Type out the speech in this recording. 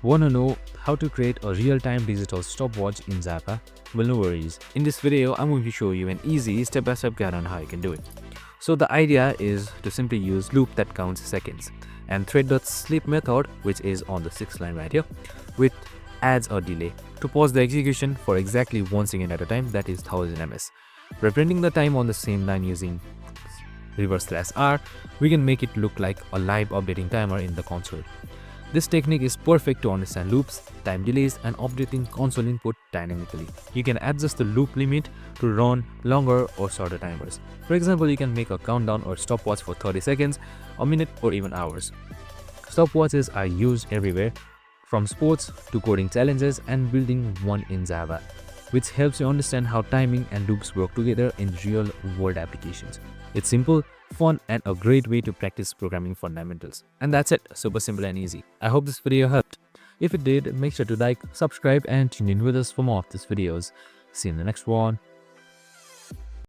Wanna know how to create a real-time digital stopwatch in Zappa? Well, no worries. In this video, I'm going to show you an easy step-by-step guide on how you can do it. So the idea is to simply use loop that counts seconds and thread.sleep method, which is on the 6th line right here, which adds a delay to pause the execution for exactly 1 second at a time, that is 1000 ms. Reprinting the time on the same line using reverse/r, we can make it look like a live updating timer in the console. This technique is perfect to understand loops, time delays, and updating console input dynamically. You can adjust the loop limit to run longer or shorter timers. For example, you can make a countdown or stopwatch for 30 seconds, a minute, or even hours. Stopwatches are used everywhere, from sports to coding challenges and building one in Java, which helps you understand how timing and loops work together in real-world applications. It's simple, fun, and a great way to practice programming fundamentals. And that's it, super simple and easy. I hope this video helped. If it did, make sure to like, subscribe, and tune in with us for more of these videos. See you in the next one.